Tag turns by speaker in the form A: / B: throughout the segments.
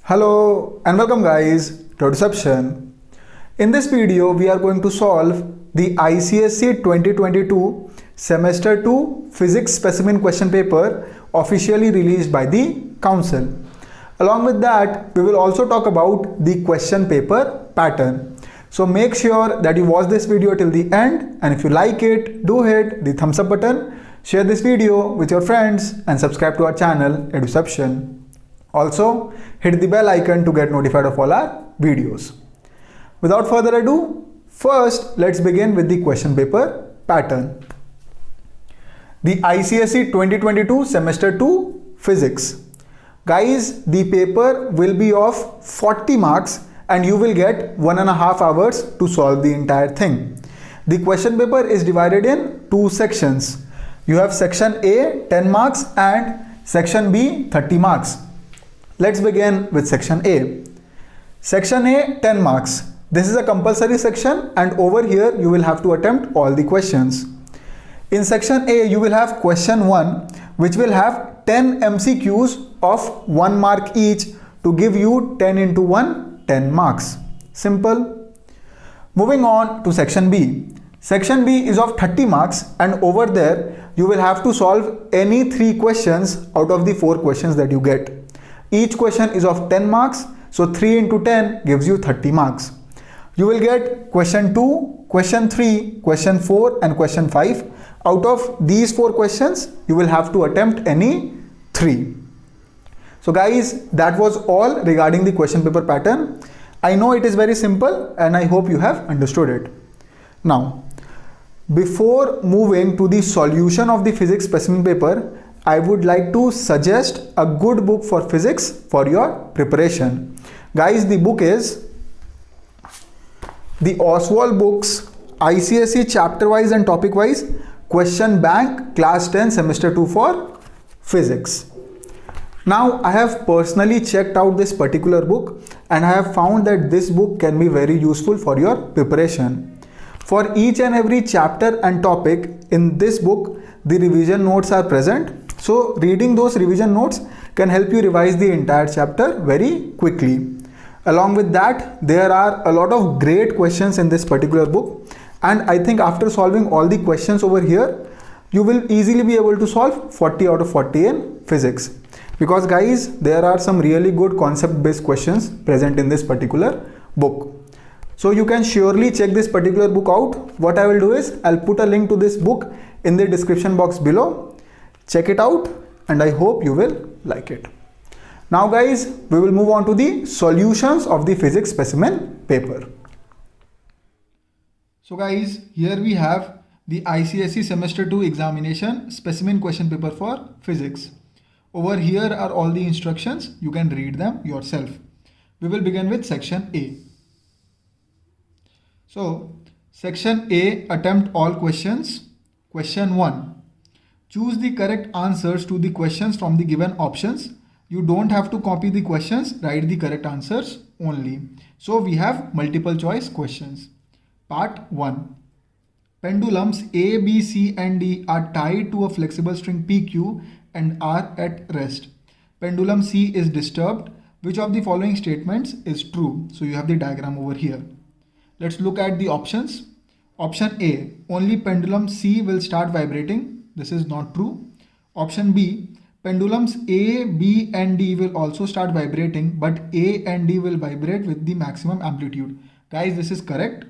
A: Hello and welcome guys to Deception. In this video we are going to solve the ICSE 2022 Semester 2 Physics Specimen Question Paper officially released by the Council. Along with that we will also talk about the question paper pattern. So make sure that you watch this video till the end, and if you like it, do hit the thumbs up button, share this video with your friends and subscribe to our channel Eduception. Also, hit the bell icon to get notified of all our videos. Without further ado, first let's begin with the question paper pattern. The ICSE 2022 Semester 2 Physics. Guys, the paper will be of 40 marks and you will get 1.5 hours to solve the entire thing. The question paper is divided in two sections. You have section A 10 marks and section B 30 marks. Let's begin with section A. Section A 10 marks. This is a compulsory section and over here you will have to attempt all the questions. In section A you will have question 1 which will have 10 MCQs of 1 mark each to give you 10 into 1, 10 marks. Simple. Moving on to section B. Section B is of 30 marks and over there you will have to solve any 3 questions out of the 4 questions that you get. Each question is of 10 marks, so 3 into 10 gives you 30 marks. You will get question 2, question 3, question 4 and question 5. Out of these 4 questions, you will have to attempt any 3. So guys, that was all regarding the question paper pattern. I know it is very simple and I hope you have understood it. Now, before moving to the solution of the physics specimen paper, I would like to suggest a good book for physics for your preparation. Guys, the book is the Oswald Books ICSE chapter wise and topic wise question bank class 10 semester 2 for physics. Now I have personally checked out this particular book and I have found that this book can be very useful for your preparation. For each and every chapter and topic in this book, the revision notes are present. So reading those revision notes can help you revise the entire chapter very quickly. Along with that, there are a lot of great questions in this particular book, and I think after solving all the questions over here, you will easily be able to solve 40 out of 40 in physics. Because guys, there are some really good concept based questions present in this particular book. So you can surely check this particular book out. What I will do is I'll put a link to this book in the description box below. Check it out and I hope you will like it. Now guys, we will move on to the solutions of the physics specimen paper. So guys, here we have the ICSE semester 2 examination specimen question paper for physics. Over here are all the instructions. You can read them yourself. We will begin with section A. So section A, attempt all questions. Question 1. Choose the correct answers to the questions from the given options. You don't have to copy the questions, write the correct answers only. So we have multiple choice questions. Part 1. Pendulums A, B, C and D are tied to a flexible string PQ and are at rest. Pendulum C is disturbed. Which of the following statements is true? So you have the diagram over here. Let's look at the options. Option A, only pendulum C will start vibrating. This is not true. Option B, pendulums A, B and D will also start vibrating, but A and D will vibrate with the maximum amplitude. Guys, this is correct.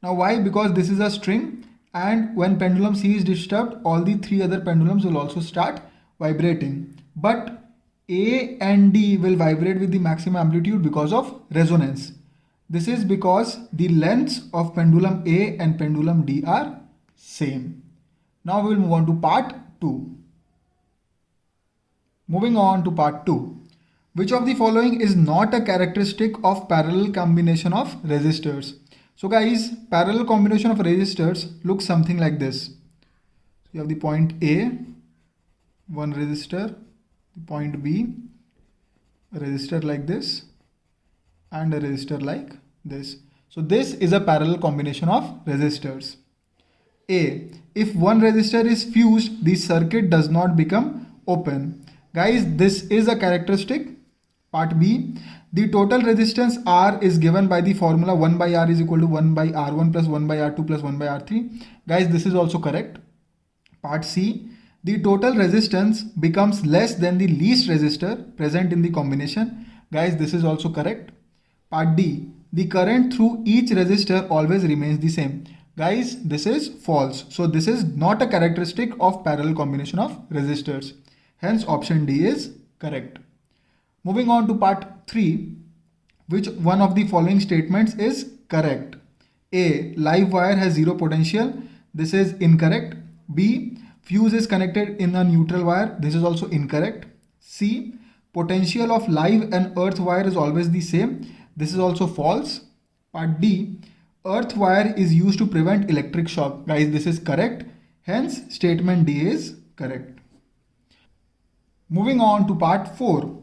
A: Now why? Because this is a string and when pendulum C is disturbed, all the 3 other pendulums will also start vibrating. But A and D will vibrate with the maximum amplitude because of resonance. This is because the lengths of pendulum A and pendulum D are same. Now we will move on to part 2. Moving on to part 2. Which of the following is not a characteristic of parallel combination of resistors? So guys, parallel combination of resistors looks something like this. You have the point A, one resistor, the point B, a resistor like this, and a resistor like this. So this is a parallel combination of resistors. A. If one resistor is fused, the circuit does not become open. Guys, this is a characteristic Part B, the total resistance R is given by the formula 1 by R is equal to 1 by R1 plus 1 by R2 plus 1 by R3. Guys, this is also correct. Part C, the total resistance becomes less than the least resistor present in the combination. Guys, this is also correct. Part D, the current through each resistor always remains the same. Guys, this is false. So this is not a characteristic of parallel combination of resistors. Hence option D is correct. Moving on to part 3, which one of the following statements is correct? A, live wire has zero potential. This is incorrect. B, fuse is connected in a neutral wire. This is also incorrect. C, potential of live and earth wire is always the same. This is also false. Part D, earth wire is used to prevent electric shock. Guys, this is correct. Hence, statement D is correct. Moving on to part 4.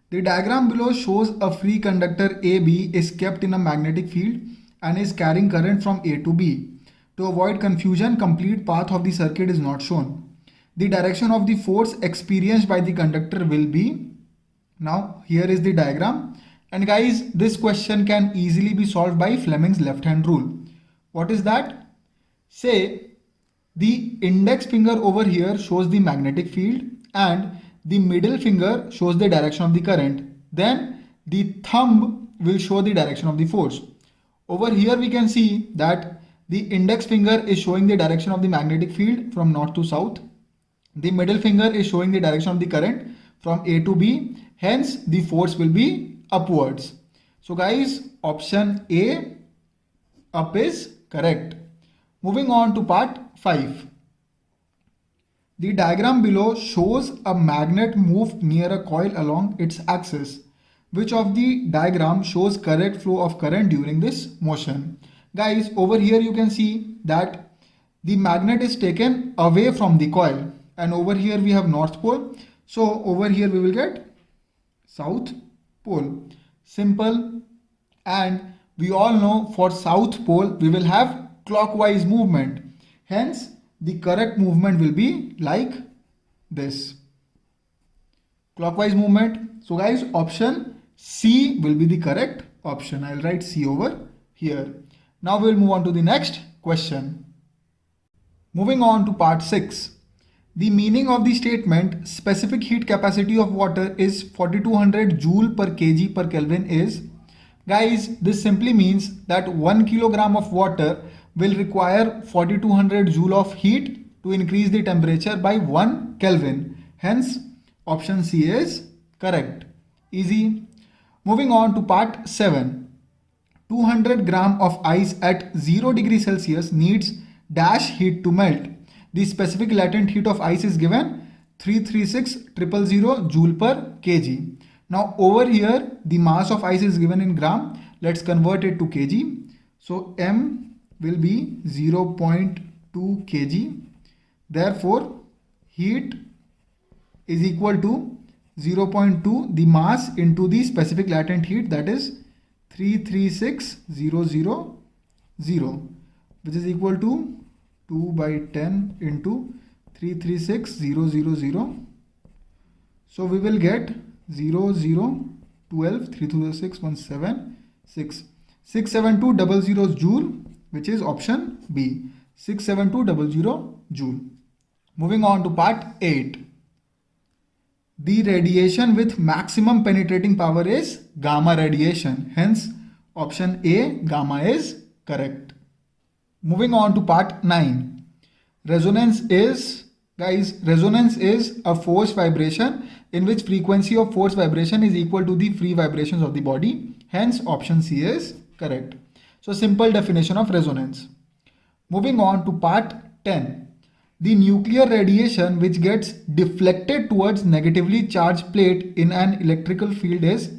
A: The diagram below shows a free conductor AB is kept in a magnetic field and is carrying current from A to B. To avoid confusion, complete path of the circuit is not shown. The direction of the force experienced by the conductor will be. Now, here is the diagram. And guys, this question can easily be solved by Fleming's left-hand rule. What is that? Say, the index finger over here shows the magnetic field and the middle finger shows the direction of the current. Then the thumb will show the direction of the force. Over here we can see that the index finger is showing the direction of the magnetic field from north to south. The middle finger is showing the direction of the current from A to B. Hence the force will be upwards. So guys, option A, up, is correct. Moving on to part 5. The diagram below shows a magnet moved near a coil along its axis. Which of the diagram shows correct flow of current during this motion? Guys, over here you can see that the magnet is taken away from the coil, and over here we have north pole. So over here we will get south pole. Simple. And we all know for south pole we will have clockwise movement. Hence the correct movement will be like this. Clockwise movement. So guys, option C will be the correct option. I'll write C over here. Now we'll move on to the next question. Moving on to part 6. The meaning of the statement specific heat capacity of water is 4200 joule per kg per Kelvin is. Guys, this simply means that 1 kilogram of water will require 4200 joule of heat to increase the temperature by 1 Kelvin. Hence, option C is correct. Easy. Moving on to part 7. 200 gram of ice at 0 degree Celsius needs dash heat to melt. The specific latent heat of ice is given 336,000 joule per kg. Now over here, the mass of ice is given in gram. Let's convert it to kg. So M will be 0.2 kg. Therefore, heat is equal to 0.2 the mass into the specific latent heat, that is 336,000, which is equal to 2 by 10 into 336,000. So we will get 0, 0, 12, 3 to the 6, 1, 7, 6, 67200 joule, which is option B, 67200 joule. Moving on to part 8. The radiation with maximum penetrating power is gamma radiation. Hence, option A, gamma, is correct. Moving on to part 9. Resonance is, guys, resonance is a forced vibration in which frequency of forced vibration is equal to the free vibrations of the body. Hence, option C is correct. So, simple definition of resonance. Moving on to part 10. The nuclear radiation which gets deflected towards negatively charged plate in an electrical field is.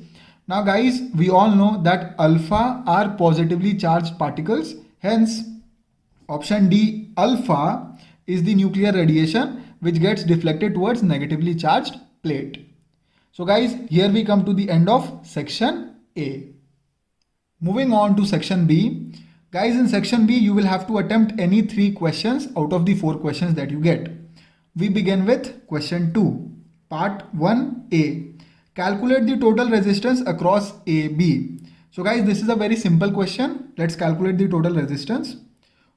A: Now guys, we all know that alpha are positively charged particles. Hence, option D, alpha, is the nuclear radiation which gets deflected towards negatively charged plate. So guys, here we come to the end of section A. Moving on to section B. Guys, in section B, you will have to attempt any 3 questions out of the 4 questions that you get. We begin with question 2. Part 1A. Calculate the total resistance across AB. So guys, this is a very simple question. Let's calculate the total resistance.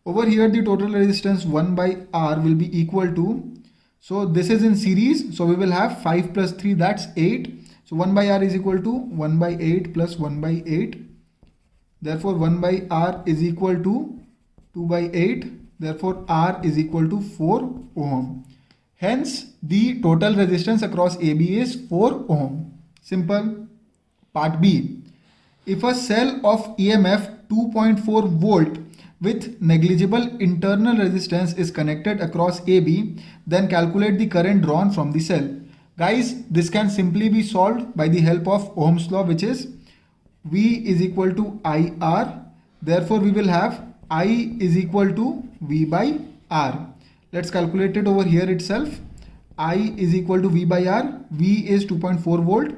A: Over here, the total resistance 1 by R will be equal to, so this is in series, so we will have 5 plus 3, that's 8. So 1 by R is equal to 1 by 8 plus 1 by 8. Therefore 1 by R is equal to 2 by 8. Therefore R is equal to 4 ohm. Hence the total resistance across AB is 4 ohm. Simple. Part B. If a cell of EMF 2.4 volt with negligible internal resistance is connected across AB, then calculate the current drawn from the cell. Guys, this can simply be solved by the help of Ohm's law, which is V is equal to IR. Therefore, we will have I is equal to V by R. Let's calculate it over here itself. I is equal to V by R. V is 2.4 volt.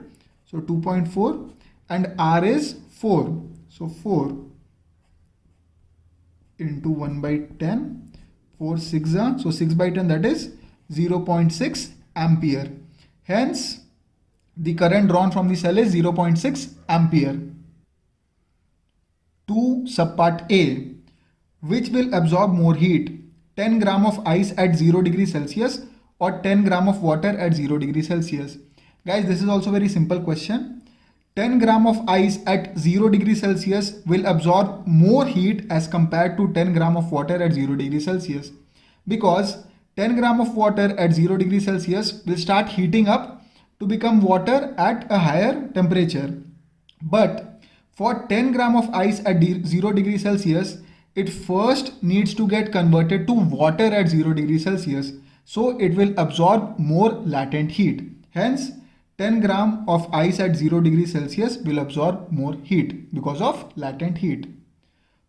A: So 2.4 and R is 4. So 4 into 1 by 10, 4 6, so 6 by 10, that is 0.6 ampere. Hence, the current drawn from the cell is 0.6 ampere. To subpart A, which will absorb more heat, 10 gram of ice at 0 degree Celsius or 10 gram of water at 0 degree Celsius. Guys, this is also a very simple question. 10 gram of ice at 0 degree Celsius will absorb more heat as compared to 10 gram of water at 0 degree Celsius, because 10 gram of water at 0 degree Celsius will start heating up to become water at a higher temperature. But for 10 gram of ice at 0 degree Celsius, it first needs to get converted to water at 0 degree Celsius. So it will absorb more latent heat. Hence, 10 gram of ice at 0 degree Celsius will absorb more heat because of latent heat.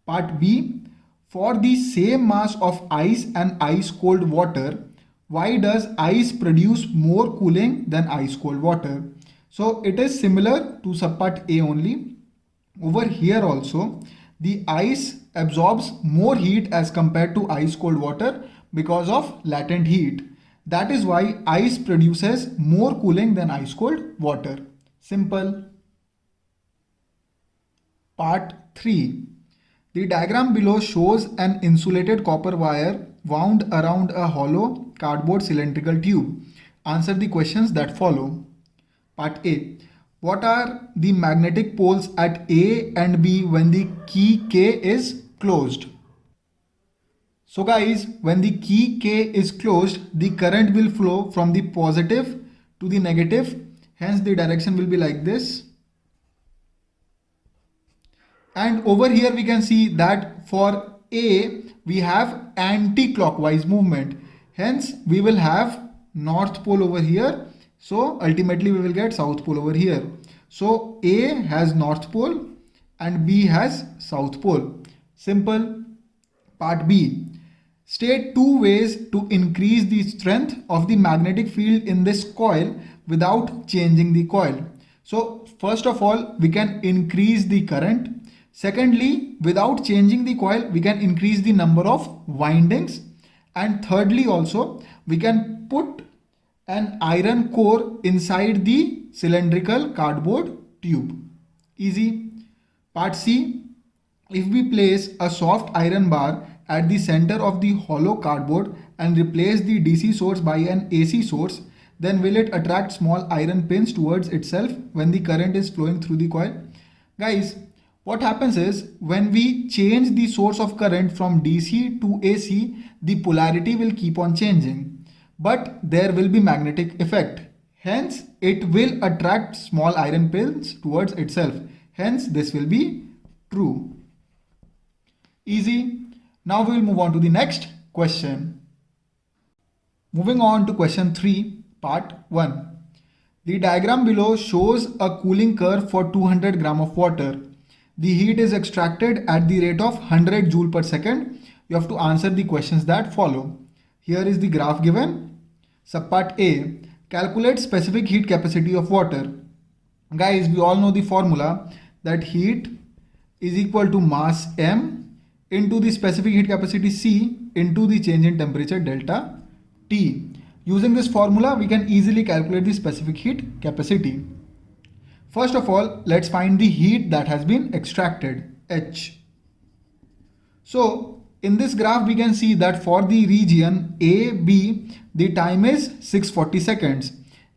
A: Part B. For the same mass of ice and ice cold water, why does ice produce more cooling than ice cold water? So it is similar to subpart A only. Over here also, the ice absorbs more heat as compared to ice cold water because of latent heat. That is why ice produces more cooling than ice cold water. Simple. Part 3. The diagram below shows an insulated copper wire wound around a hollow cardboard cylindrical tube. Answer the questions that follow. Part A. What are the magnetic poles at A and B when the key K is closed? So guys, when the key K is closed, the current will flow from the positive to the negative. Hence the direction will be like this. And over here we can see that for A, we have anti-clockwise movement. Hence we will have north pole over here. So ultimately we will get south pole over here. So A has north pole and B has south pole. Simple. Part B. State 2 ways to increase the strength of the magnetic field in this coil without changing the coil. So first of all, we can increase the current. Secondly, without changing the coil, we can increase the number of windings. And thirdly also, we can put an iron core inside the cylindrical cardboard tube. Easy. Part C. If we place a soft iron bar at the center of the hollow cardboard and replace the DC source by an AC source, then will it attract small iron pins towards itself when the current is flowing through the coil? Guys, what happens is when we change the source of current from DC to AC, the polarity will keep on changing, but there will be magnetic effect. Hence, it will attract small iron pins towards itself. Hence, this will be true. Easy. Now we will move on to the next question. Moving on to question 3, part 1. The diagram below shows a cooling curve for 200 gram of water. The heat is extracted at the rate of 100 joule per second. You have to answer the questions that follow. Here is the graph given. Subpart A. Calculate specific heat capacity of water. Guys, we all know the formula that heat is equal to mass M into the specific heat capacity C into the change in temperature delta T. Using this formula, we can easily calculate the specific heat capacity. First of all, let's find the heat that has been extracted, H. So in this graph we can see that for the region AB, the time is 640 seconds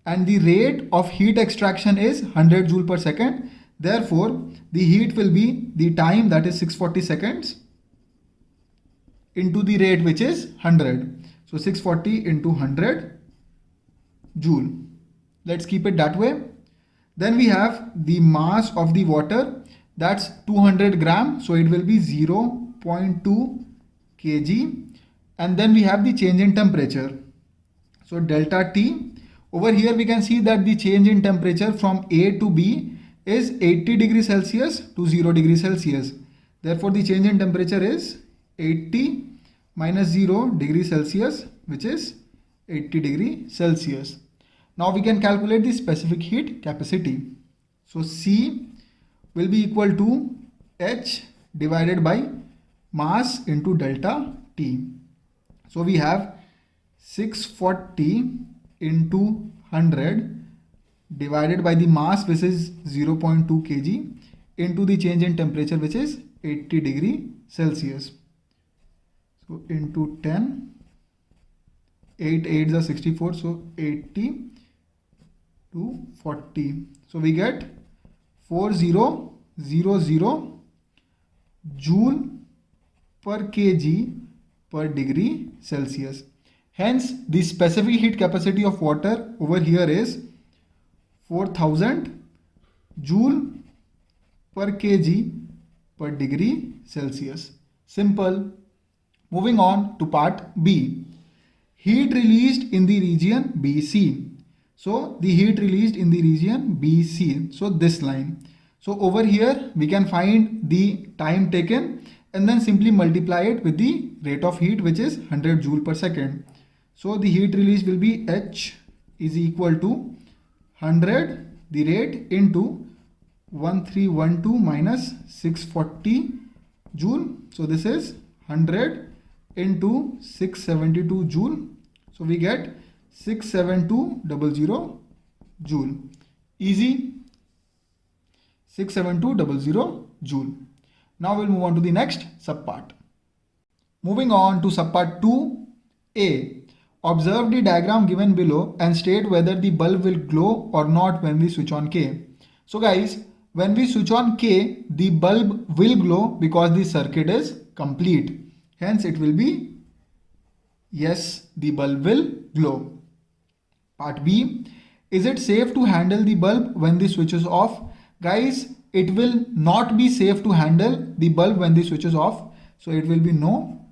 A: and the rate of heat extraction is 100 joule per second. Therefore, the heat will be the time, that is 640 seconds, into the rate, which is 100. So 640 into 100 joule. Let's keep it that way. Then we have the mass of the water, that's 200 gram. So it will be 0.2 kg. And then we have the change in temperature. So delta T. Over here we can see that the change in temperature from A to B is 80 degrees Celsius to 0 degrees Celsius. Therefore, the change in temperature is 80 minus 0 degrees Celsius, which is 80 degrees Celsius. Now we can calculate the specific heat capacity. So C will be equal to H divided by mass into delta T. So we have 640 into 100 divided by the mass, which is 0.2 kg, into the change in temperature, which is 80 degree Celsius. So into 10, 8 8s are 64, so 80 to 40. So we get 4000 joule per kg per degree Celsius. Hence, the specific heat capacity of water over here is 4000 joule per kg per degree Celsius. Simple. Moving on to part B. Heat released in the region BC. So the heat released in the region BC. So this line. So over here we can find the time taken and then simply multiply it with the rate of heat, which is 100 joule per second. So the heat release will be H is equal to 100 the rate into 1312 minus 640 joule. So this is 100 into 672 joule. So we get 67200 joule. Easy. 67200 joule. Now we'll move on to the next subpart. Moving on to subpart 2A. Observe the diagram given below and state whether the bulb will glow or not when we switch on K. So guys, when we switch on K, the bulb will glow because the circuit is complete. Hence it will be yes, the bulb will glow. Part B. Is it safe to handle the bulb when the switch is off? Guys, it will not be safe to handle the bulb when the switch is off. So it will be no.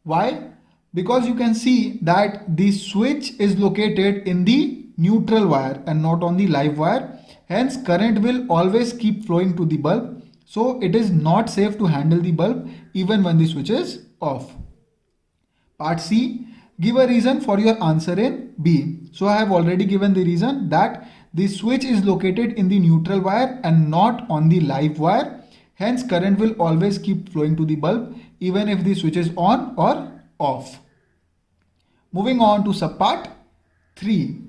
A: Why? Because you can see that the switch is located in the neutral wire and not on the live wire. Hence current will always keep flowing to the bulb. So it is not safe to handle the bulb even when the switch is off. Part C. Give a reason for your answer in B. So I have already given the reason that the switch is located in the neutral wire and not on the live wire. Hence current will always keep flowing to the bulb even if the switch is on or off. Moving on to subpart 3.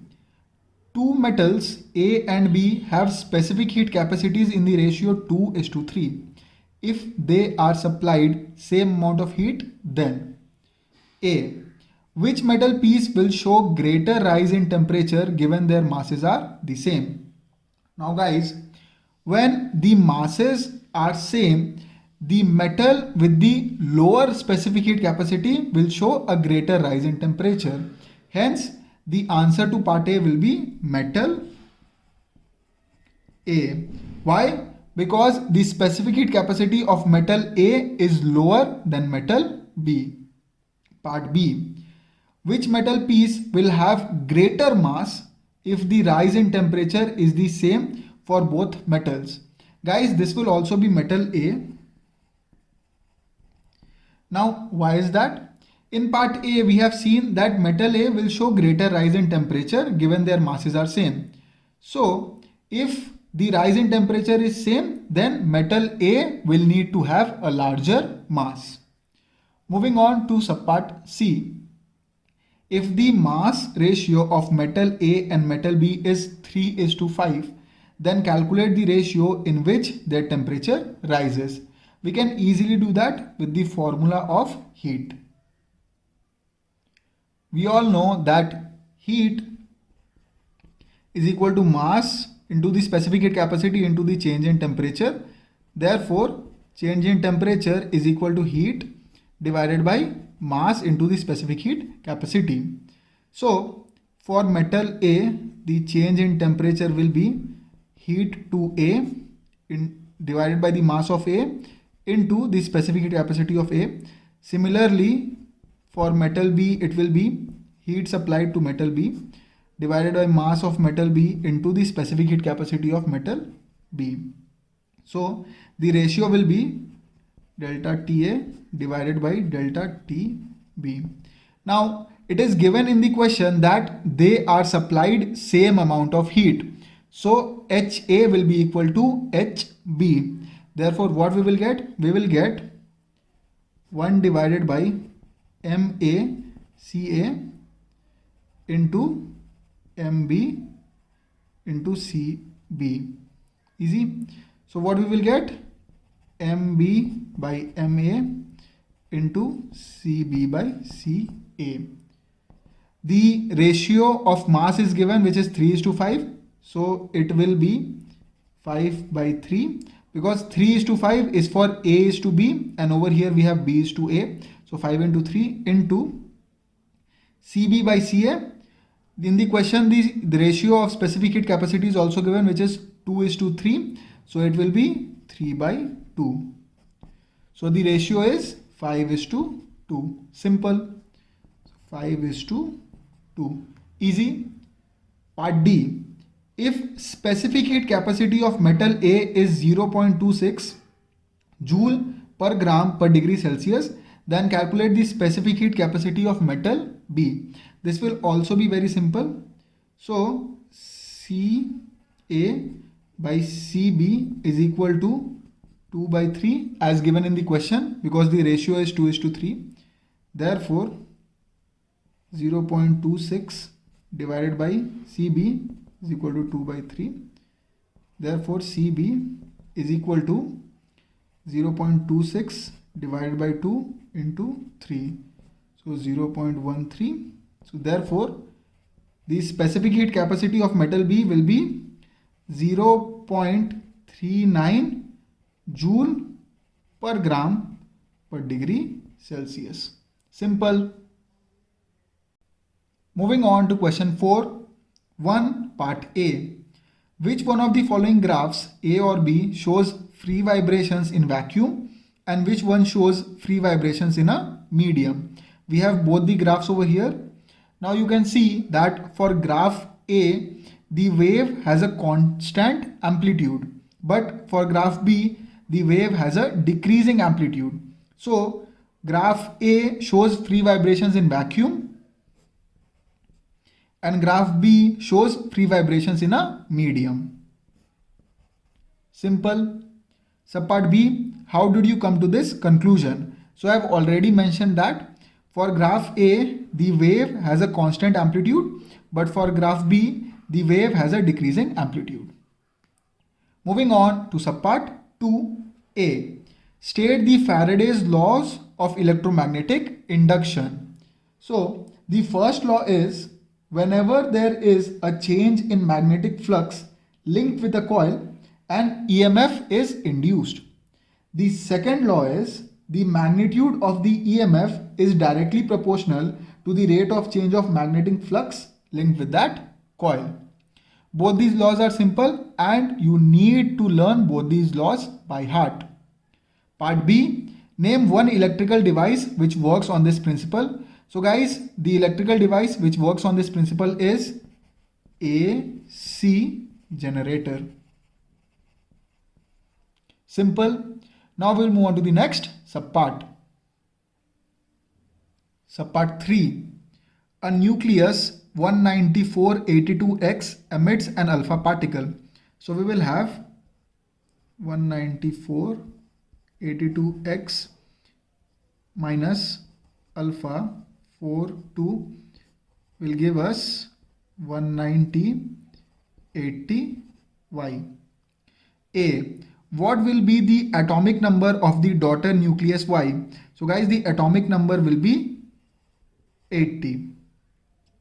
A: Two metals A and B have specific heat capacities in the ratio 2:3. If they are supplied same amount of heat, then A. Which metal piece will show greater rise in temperature given their masses are the same? Now guys, when the masses are same, the metal with the lower specific heat capacity will show a greater rise in temperature. Hence, the answer to part A will be metal A. Why? Because the specific heat capacity of metal A is lower than metal B. Part B. Which metal piece will have greater mass if the rise in temperature is the same for both metals? Guys, this will also be metal A. Now, why is that? In part A, we have seen that metal A will show greater rise in temperature given their masses are same. So, if the rise in temperature is same, then metal A will need to have a larger mass. Moving on to subpart C. If the mass ratio of metal A and metal B is 3:5, then calculate the ratio in which their temperature rises. We can easily do that with the formula of heat. We all know that heat is equal to mass into the specific heat capacity into the change in temperature. Therefore, change in temperature is equal to heat divided by mass into the specific heat capacity. So, for metal A, the change in temperature will be heat to A divided by the mass of A into the specific heat capacity of A. Similarly, for metal B, it will be heat supplied to metal B divided by mass of metal B into the specific heat capacity of metal B. So, the ratio will be delta TA divided by delta TB. Now, it is given in the question that they are supplied same amount of heat. So, HA will be equal to HB. Therefore, what we will get? We will get 1 divided by MACA into MB into CB. Easy. So, what we will get? MB by MA into CB by CA. The ratio of mass is given, which is 3:5. So it will be 5 by 3, because 3:5 is for A is to B, and over here we have B is to A. So 5 into 3 into CB by CA. In the question, the ratio of specific heat capacity is also given, which is 2:3. So it will be 3 by 2. So the ratio is 5:2. Simple. 5:2. Easy. Part D. If specific heat capacity of metal A is 0.26 joule per gram per degree Celsius, then calculate the specific heat capacity of metal B. This will also be very simple. So CA by CB is equal to 2 by 3 as given in the question, because the ratio is 2:3. Therefore, 0.26 divided by CB is equal to 2 by 3. Therefore, CB is equal to 0.26 divided by 2 into 3. So 0.13. So therefore, the specific heat capacity of metal B will be 0.39 joule per gram per degree Celsius. Simple. Moving on to question 4.1 part A. Which one of the following graphs, A or B, shows free vibrations in vacuum and which one shows free vibrations in a medium? We have both the graphs over here. Now you can see that for graph A, the wave has a constant amplitude, but for graph B, the wave has a decreasing amplitude. So graph A shows free vibrations in vacuum and graph B shows free vibrations in a medium. Simple. Subpart B, how did you come to this conclusion? So I have already mentioned that for graph A, the wave has a constant amplitude, but for graph B, the wave has a decreasing amplitude. Moving on to subpart 2A. State the Faraday's laws of electromagnetic induction. So the first law is, whenever there is a change in magnetic flux linked with a coil, an EMF is induced. The second law is, the magnitude of the EMF is directly proportional to the rate of change of magnetic flux linked with that coil. Both these laws are simple and you need to learn both these laws by heart. Part B, name one electrical device which works on this principle. So guys, the electrical device which works on this principle is AC generator. Simple. Now we'll move on to the next subpart. Subpart 3. A nucleus 19482X emits an alpha particle. So we will have 19482X minus alpha 42 will give us 19081. Y. A. What will be the atomic number of the daughter nucleus Y? So guys, the atomic number will be 80.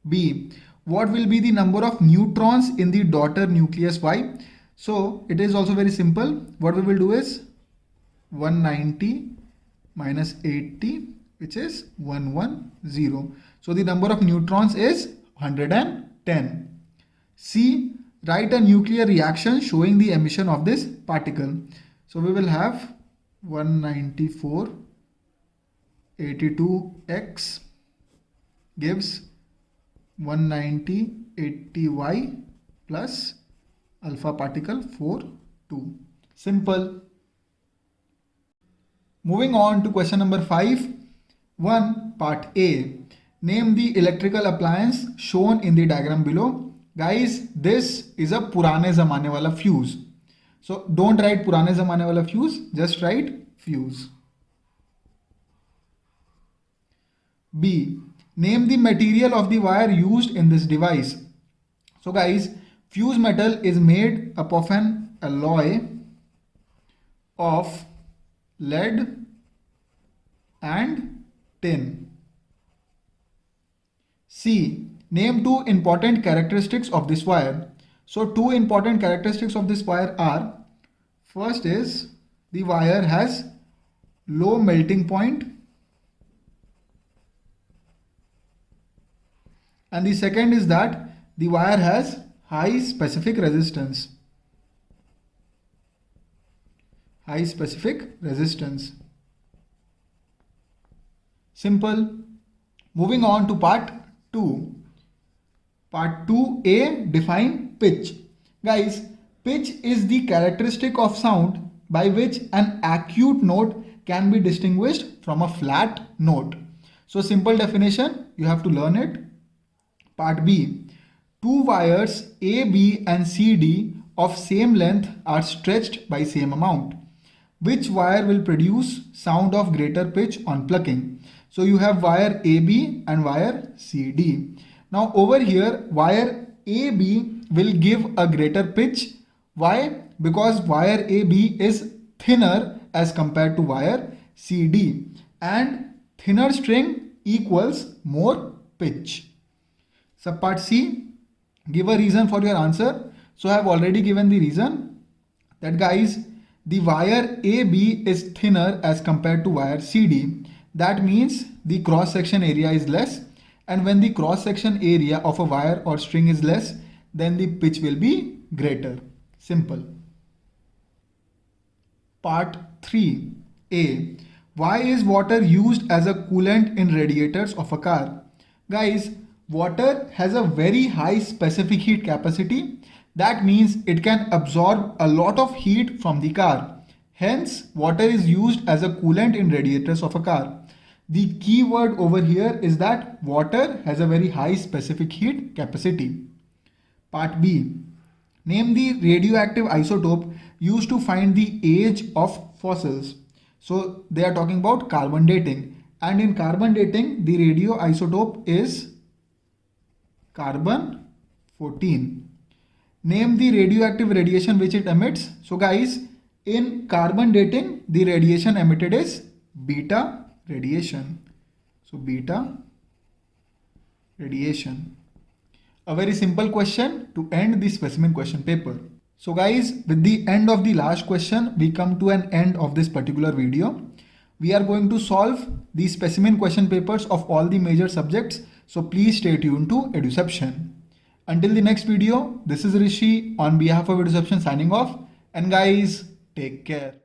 A: B. What will be the number of neutrons in the daughter nucleus Y? So it is also very simple. What we will do is 190 minus 80, which is 110. So the number of neutrons is 110. C. Write a nuclear reaction showing the emission of this particle. So we will have 194 82x gives 190 80y plus alpha particle 42. Simple. Moving on to question number 5. 1. Part A. Name the electrical appliance shown in the diagram below. Guys, this is a purane zamane wala fuse. So don't write purane zamane wala fuse, just write fuse. B. Name the material of the wire used in this device. So guys, fuse metal is made up of an alloy of lead and tin. C. Name two important characteristics of this wire. So two important characteristics of this wire are, first is the wire has low melting point, and the second is that the wire has high specific resistance. High specific resistance. Simple. Moving on to part 2. Part 2A, define pitch. Guys, pitch is the characteristic of sound by which an acute note can be distinguished from a flat note. So simple definition, you have to learn it. Part B. Two wires A, B and C, D of same length are stretched by same amount. Which wire will produce sound of greater pitch on plucking? So you have wire AB and wire CD. Now over here, wire AB will give a greater pitch. Why? Because wire AB is thinner as compared to wire CD, and thinner string equals more pitch. So part C, give a reason for your answer. So I have already given the reason that guys, the wire AB is thinner as compared to wire CD. That means the cross section area is less, and when the cross section area of a wire or string is less, then the pitch will be greater. Simple. Part 3A. Why is water used as a coolant in radiators of a car? Guys, water has a very high specific heat capacity. That means it can absorb a lot of heat from the car. Hence, water is used as a coolant in radiators of a car. The key word over here is that water has a very high specific heat capacity. Part B. Name the radioactive isotope used to find the age of fossils. So they are talking about carbon dating. And in carbon dating, the radioisotope is carbon 14. Name the radioactive radiation which it emits. So guys, in carbon dating, the radiation emitted is beta radiation. So beta radiation. A very simple question to end the specimen question paper. So guys, with the end of the last question, we come to an end of this particular video. We are going to solve the specimen question papers of all the major subjects. So please stay tuned to Eduception. Until the next video, this is Rishi on behalf of Eduception signing off. And guys, take care.